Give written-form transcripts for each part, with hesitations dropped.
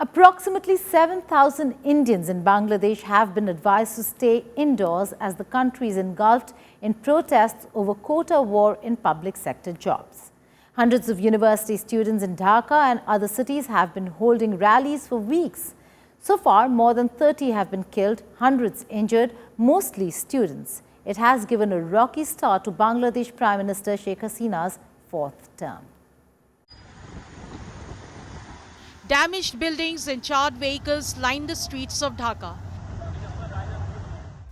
Approximately 7,000 Indians in Bangladesh have been advised to stay indoors as the country is engulfed in protests over quota war in public sector jobs. Hundreds of university students in Dhaka and other cities have been holding rallies for weeks. So far, more than 30 have been killed, hundreds injured, mostly students. It has given a rocky start to Bangladesh Prime Minister Sheikh Hasina's fourth term. Damaged buildings and charred vehicles lined the streets of Dhaka.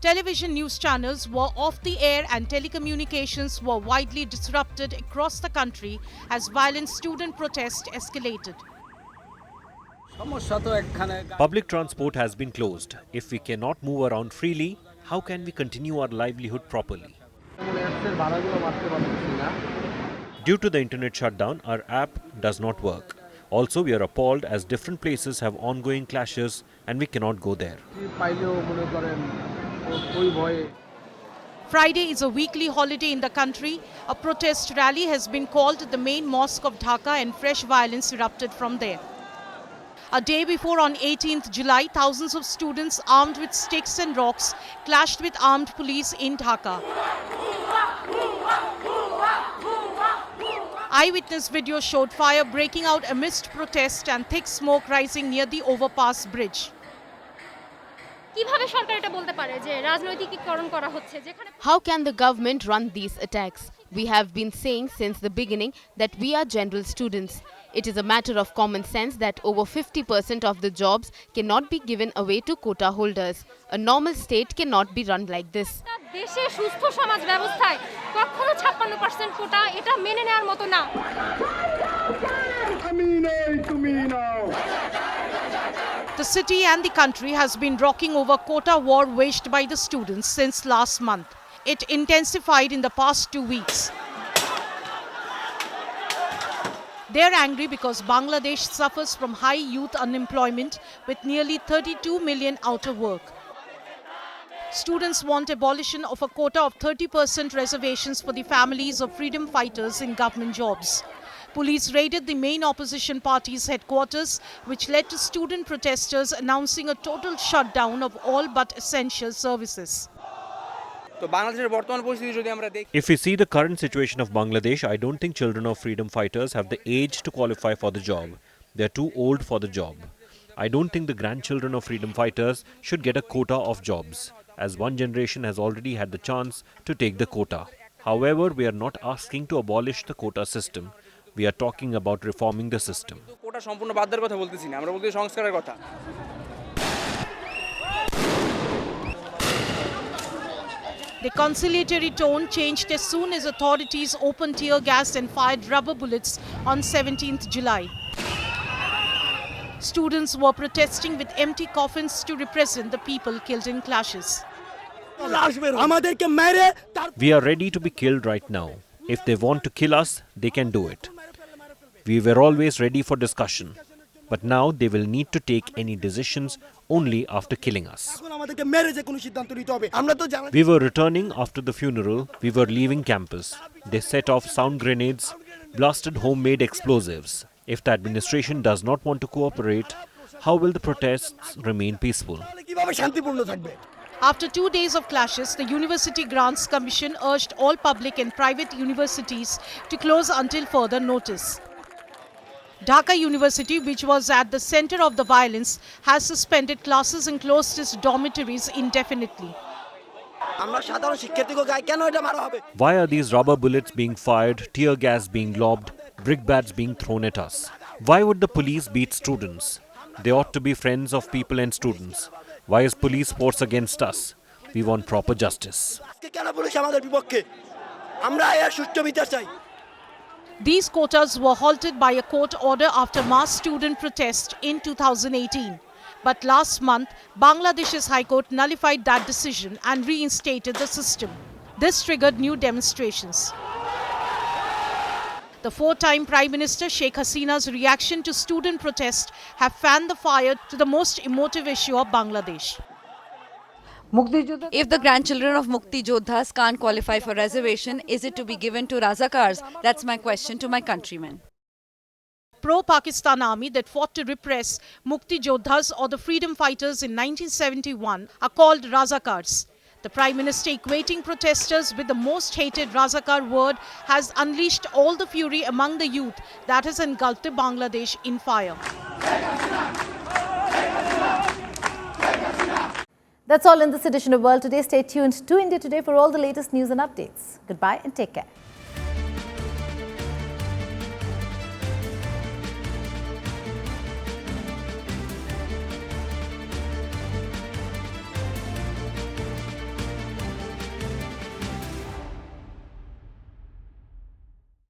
Television news channels were off the air and telecommunications were widely disrupted across the country as violent student protests escalated. Public transport has been closed. If we cannot move around freely, how can we continue our livelihood properly? Due to the internet shutdown, our app does not work. Also, we are appalled as different places have ongoing clashes and we cannot go there. Friday is a weekly holiday in the country. A protest rally has been called at the main mosque of Dhaka and fresh violence erupted from there. A day before, on 18th July, thousands of students armed with sticks and rocks clashed with armed police in Dhaka. Eyewitness video showed fire breaking out amidst protest and thick smoke rising near the overpass bridge. How can the government run these attacks? We have been saying since the beginning that we are general students. It is a matter of common sense that over 50% of the jobs cannot be given away to quota holders. A normal state cannot be run like this. The city and the country has been rocking over quota war waged by the students since last month. It intensified in the past 2 weeks. They are angry because Bangladesh suffers from high youth unemployment with nearly 32 million out of work. Students want abolition of a quota of 30% reservations for the families of freedom fighters in government jobs. Police raided the main opposition party's headquarters, which led to student protesters announcing a total shutdown of all but essential services. If we see the current situation of Bangladesh, I don't think children of freedom fighters have the age to qualify for the job. They are too old for the job. I don't think the grandchildren of freedom fighters should get a quota of jobs, as one generation has already had the chance to take the quota. However, we are not asking to abolish the quota system. We are talking about reforming the system. The conciliatory tone changed as soon as authorities opened tear gas and fired rubber bullets on 17th July. Students were protesting with empty coffins to represent the people killed in clashes. We are ready to be killed right now. If they want to kill us, they can do it. We were always ready for discussion. But now they will need to take any decisions only after killing us. We were returning after the funeral. We were leaving campus. They set off sound grenades, blasted homemade explosives. If the administration does not want to cooperate, how will the protests remain peaceful? After 2 days of clashes, the University Grants Commission urged all public and private universities to close until further notice. Dhaka University, which was at the center of the violence, has suspended classes and closed its dormitories indefinitely. Why are these rubber bullets being fired, tear gas being lobbed, brickbats being thrown at us? Why would the police beat students? They ought to be friends of people and students. Why is police force against us? We want proper justice. These quotas were halted by a court order after mass student protest in 2018. But last month, Bangladesh's High Court nullified that decision and reinstated the system. This triggered new demonstrations. The four-time Prime Minister Sheikh Hasina's reaction to student protest have fanned the fire to the most emotive issue of Bangladesh. If the grandchildren of Mukti Jodhas can't qualify for reservation, is it to be given to Razakars? That's my question to my countrymen. pro-Pakistan army that fought to repress Mukti Jodhas or the freedom fighters in 1971 are called Razakars. The Prime Minister, equating protesters with the most hated Razakar word, has unleashed all the fury among the youth that has engulfed Bangladesh in fire. That's all in this edition of World Today. Stay tuned to India Today for all the latest news and updates. Goodbye and take care.